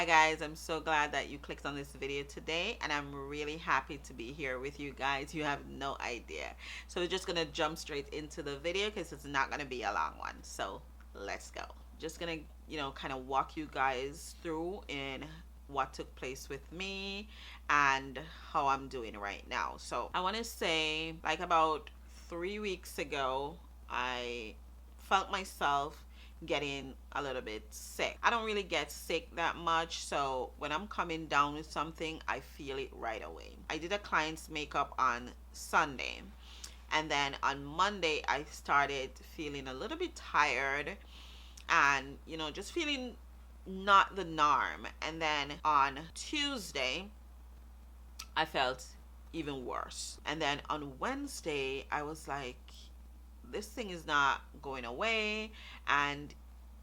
Hi guys, I'm so glad that you clicked on this video today, and I'm really happy to be here with you guys. You have no idea. So we're just gonna jump straight into the video because it's not gonna be a long one. So let's go. Just gonna, kind of walk you guys through in what took place with me and how I'm doing right now. So I want to say, like, about 3 weeks ago, I felt myself getting a little bit sick. I don't really get sick that much, so when I'm coming down with something, I feel it right away. I did a client's makeup on Sunday, and then on Monday, I started feeling a little bit tired and, just feeling not the norm. And then on Tuesday, I felt even worse. And then on Wednesday, I was like, this thing is not going away, and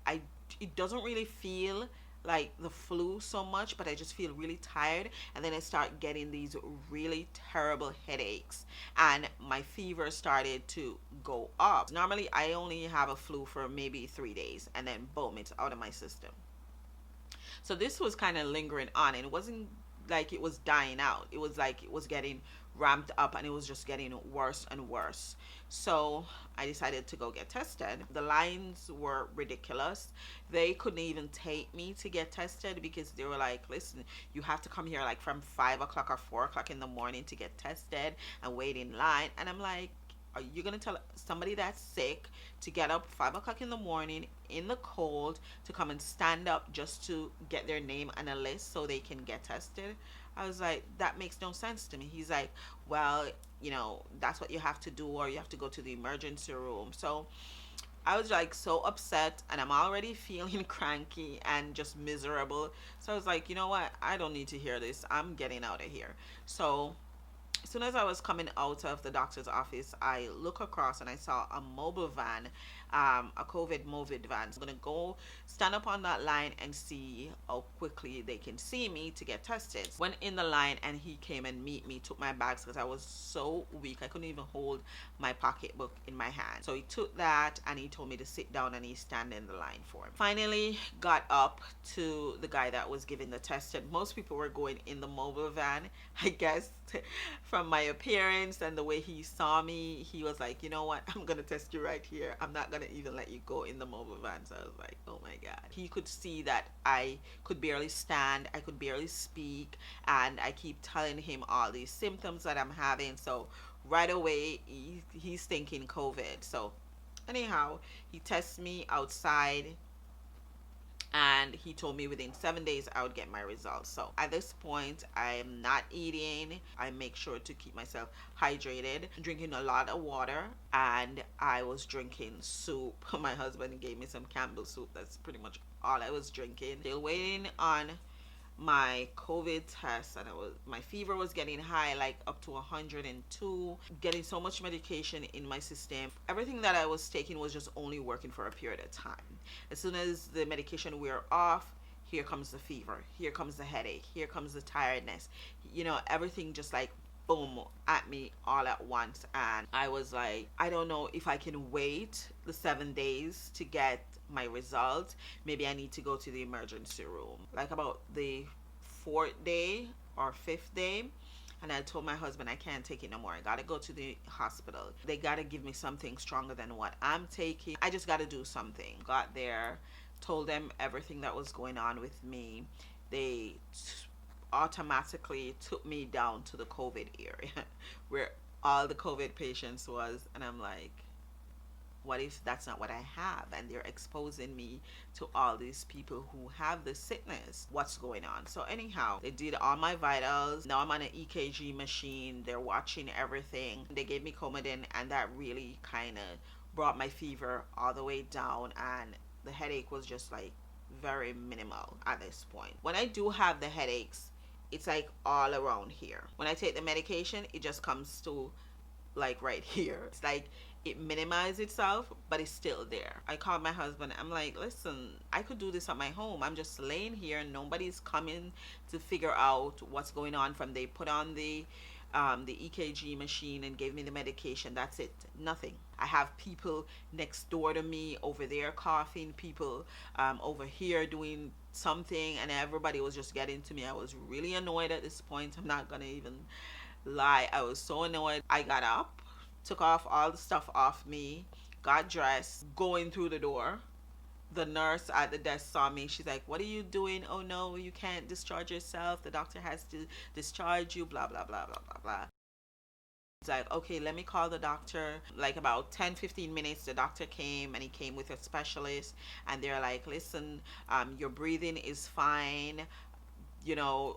I it doesn't really feel like the flu so much, but I just feel really tired, and then I start getting these really terrible headaches, and my fever started to go up. Normally I only have a flu for maybe 3 days, and then boom, it's out of my system. So this was kind of lingering on, and it wasn't like it was dying out. It was like it was getting ramped up, and it was just getting worse and worse. So I decided to go get tested. The lines were ridiculous. They couldn't even take me to get tested because they were like, listen, you have to come here like from 5 o'clock or 4 o'clock in the morning to get tested and wait in line. And I'm like, are you gonna tell somebody that's sick to get up 5 o'clock in the morning in the cold to come and stand up just to get their name on a list so they can get tested? I was like, that makes no sense to me. He's like, well, that's what you have to do, or you have to go to the emergency room. So I was like so upset, and I'm already feeling cranky and just miserable. So I was like, you know what? I don't need to hear this. I'm getting out of here. So as soon as I was coming out of the doctor's office, I look across and I saw a mobile van, a COVID mobile van. So I'm gonna go stand up on that line and see how quickly they can see me to get tested. Went in the line, and he came and meet me, took my bags because I was so weak. I couldn't even hold my pocketbook in my hand. So he took that and he told me to sit down, and he stand in the line for me. Finally got up to the guy that was giving the test. Most people were going in the mobile van, I guess. From my appearance and the way he saw me, he was like, you know what, I'm gonna test you right here. I'm not gonna even let you go in the mobile van. So I was like, oh my god. He could see that I could barely stand, I could barely speak, and I keep telling him all these symptoms that I'm having. So right away he's thinking COVID. So anyhow, he tests me outside, and he told me within 7 days I would get my results. So at this point, I'm not eating. I make sure to keep myself hydrated, drinking a lot of water, and I was drinking soup. My husband gave me some Campbell soup. That's pretty much all I was drinking. Still waiting on my COVID test, and my fever was getting high, like up to 102. Getting so much medication in my system. Everything that I was taking was just only working for a period of time. As soon as the medication wear off, here comes the fever, here comes the headache, here comes the tiredness. Everything just like boom at me all at once. And I was like, I don't know if I can wait the 7 days to get my results. Maybe I need to go to the emergency room. Like about the 4th day or 5th day, and I told my husband I can't take it no more. I gotta go to the hospital. They gotta give me something stronger than what I'm taking. I just gotta do something. Got there, told them everything that was going on with me. They automatically took me down to the COVID area where all the COVID patients was, and I'm like, what if that's not what I have, and they're exposing me to all these people who have the sickness? What's going on? So anyhow, they did all my vitals. Now I'm on an EKG machine. They're watching everything. They gave me Coumadin, and that really kind of brought my fever all the way down, and the headache was just like very minimal at this point. When I do have the headaches, it's like all around here. When I take the medication, it just comes to like right here. It's like it minimizes itself, but it's still there. I called my husband. I'm like, listen, I could do this at my home. I'm just laying here and nobody's coming to figure out what's going on. From they put on the EKG machine and gave me the medication. That's it. Nothing. I have people next door to me over there coughing, people over here doing something, and everybody was just getting to me. I was really annoyed at this point. I'm not gonna even lie. I was so annoyed. I got up, took off all the stuff off me, got dressed, going through the door. The nurse at the desk saw me. She's like, "What are you doing? Oh no, you can't discharge yourself. The doctor has to discharge you, blah, blah, blah, blah, blah, blah." It's like, okay, let me call the doctor. Like about 10-15 minutes, the doctor came, and he came with a specialist, and they're like, "Listen, your breathing is fine.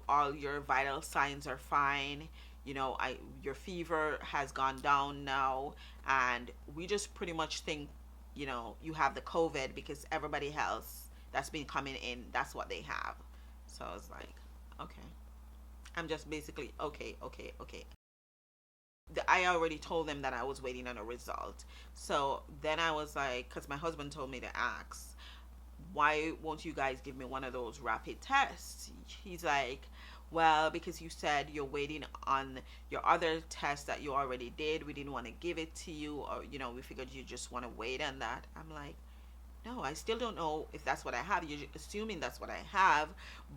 All your vital signs are fine. Your fever has gone down now, and we just pretty much think, you have the COVID because everybody else that's been coming in, that's what they have." So I was like, okay. I'm just basically, okay, okay, okay. I already told them that I was waiting on a result. So then I was like, because my husband told me to ask, "Why won't you guys give me one of those rapid tests?" He's like, "Well, because you said you're waiting on your other test that you already did. We didn't want to give it to you, or, we figured you just want to wait on that." I'm like, "No, I still don't know if that's what I have. You're assuming that's what I have.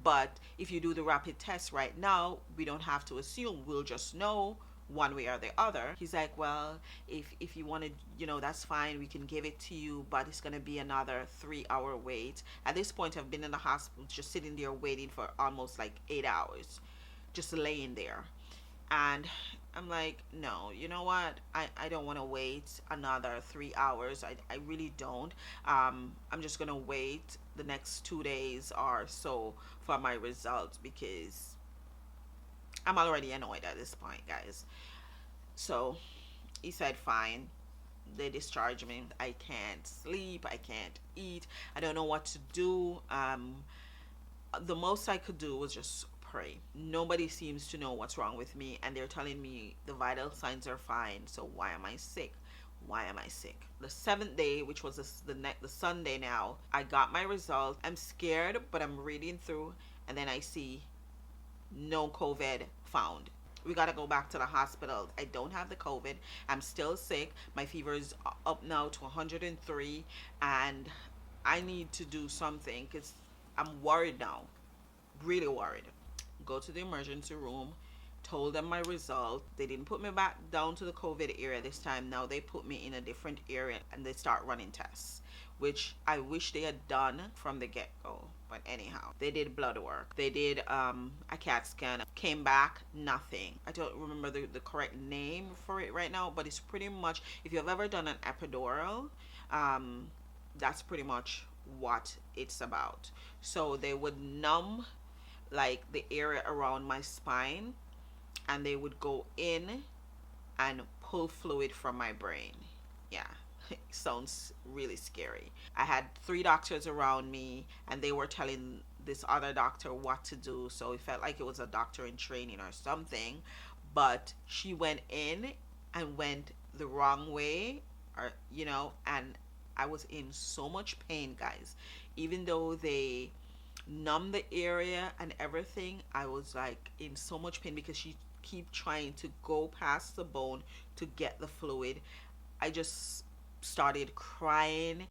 But if you do the rapid test right now, we don't have to assume. We'll just know one way or the other." He's like, "Well, if you want to, that's fine. We can give it to you, but it's going to be another 3-hour wait." At this point, I've been in the hospital just sitting there waiting for almost like 8 hours, just laying there. And I'm like, "No, you know what? I don't want to wait another 3 hours. I really don't. I'm just going to wait the next 2 days or so for my results, because I'm already annoyed at this point, guys." So he said, "Fine." They discharged me. I can't sleep. I can't eat. I don't know what to do. The most I could do was just pray. Nobody seems to know what's wrong with me, and they're telling me the vital signs are fine. So why am I sick? Why am I sick? The seventh day, which was the Sunday now, I got my result. I'm scared, but I'm reading through, and then I see no COVID found. We got to go back to the hospital. I don't have the COVID. I'm still sick. My fever is up now to 103, and I need to do something because I'm worried now. Really worried. Go to the emergency room, told them my result. They didn't put me back down to the COVID area this time. Now they put me in a different area, and they start running tests, which I wish they had done from the get-go. But anyhow, they did blood work. They did a CAT scan. Came back, nothing. I don't remember the correct name for it right now, but it's pretty much, if you've ever done an epidural, that's pretty much what it's about. So they would numb like the area around my spine, and they would go in and pull fluid from my brain. Yeah. It sounds really scary. I had 3 doctors around me, and they were telling this other doctor what to do. So it felt like it was a doctor in training or something. But she went in and went the wrong way, or, and I was in so much pain, guys. Even though they numb the area and everything, I was like in so much pain because she keep trying to go past the bone to get the fluid. I just started crying.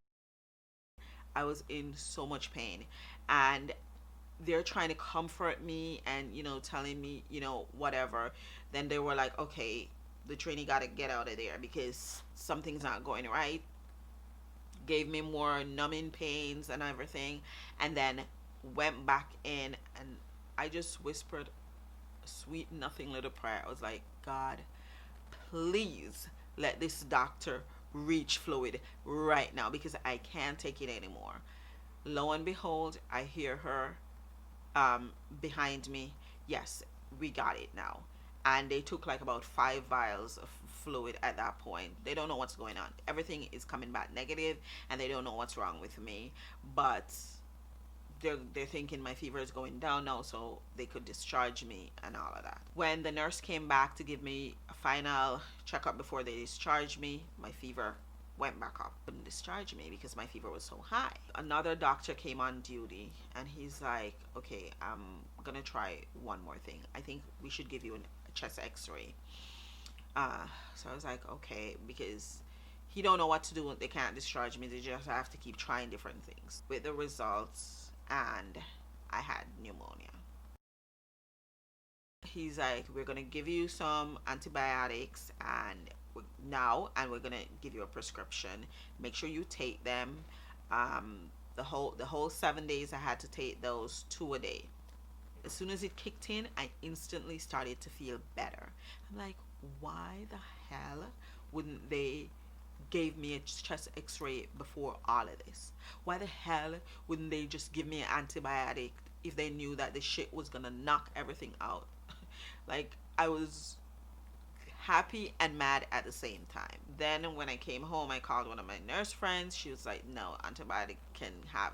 I was in so much pain, and they're trying to comfort me and, telling me, whatever. Then they were like, "Okay, the trainee got to get out of there because something's not going right." Gave me more numbing pains and everything, and then went back in, and I just whispered a sweet nothing little prayer. I was like, "God, please let this doctor reach fluid right now because I can't take it anymore." Lo and behold, I hear her behind me. "Yes, we got it now." And they took like about 5 vials of fluid at that point. They don't know what's going on. Everything is coming back negative, and they don't know what's wrong with me. But they're thinking my fever is going down now, so they could discharge me and all of that. When the nurse came back to give me a final checkup before they discharged me, my fever went back up. Couldn't discharge me because my fever was so high. Another doctor came on duty, and he's like, "Okay, I'm gonna try one more thing. I think we should give you a chest x-ray." So I was like, okay, because he don't know what to do. They can't discharge me. They just have to keep trying different things. With the results, and I had pneumonia. He's like, we're gonna give you some antibiotics and we're gonna give you a prescription. Make sure you take them. The whole 7 days I had to take those, two a day. As soon as it kicked in, I instantly started to feel better. I'm like, why the hell wouldn't they gave me a chest x-ray before all of this? Why the hell wouldn't they just give me an antibiotic if they knew that the shit was gonna knock everything out? Like, I was happy and mad at the same time. Then when I came home, I called one of my nurse friends. She was like, no, antibiotic can have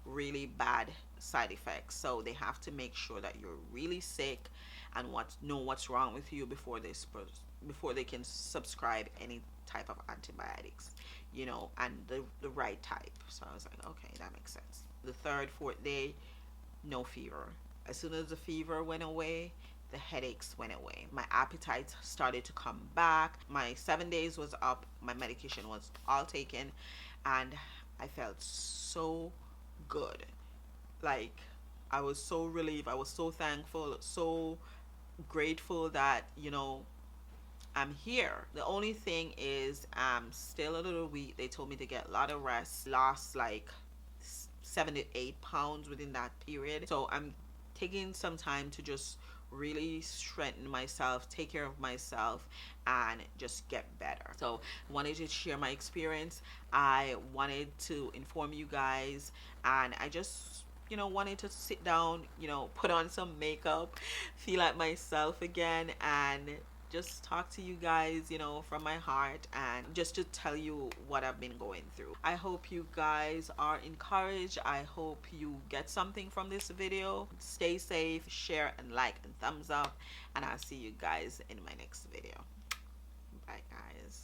really bad side effects, so they have to make sure that you're really sick and know what's wrong with you before they can subscribe any type of antibiotics, and the right type. So I was like, okay, that makes sense. The third, fourth day, no fever. As soon as the fever went away, the headaches went away. My appetite started to come back. My 7 days was up. My medication was all taken, and I felt so good. Like, I was so relieved. I was so thankful, so grateful that, I'm here. The only thing is I'm still a little weak. They told me to get a lot of rest. Lost like 7 to 8 pounds within that period. So I'm taking some time to just really strengthen myself, take care of myself, and just get better. So I wanted to share my experience. I wanted to inform you guys, and I just wanted to sit down, put on some makeup, feel like myself again, and just talk to you guys, from my heart, and just to tell you what I've been going through. I hope you guys are encouraged. I hope you get something from this video. Stay safe, share and like and thumbs up, and I'll see you guys in my next video.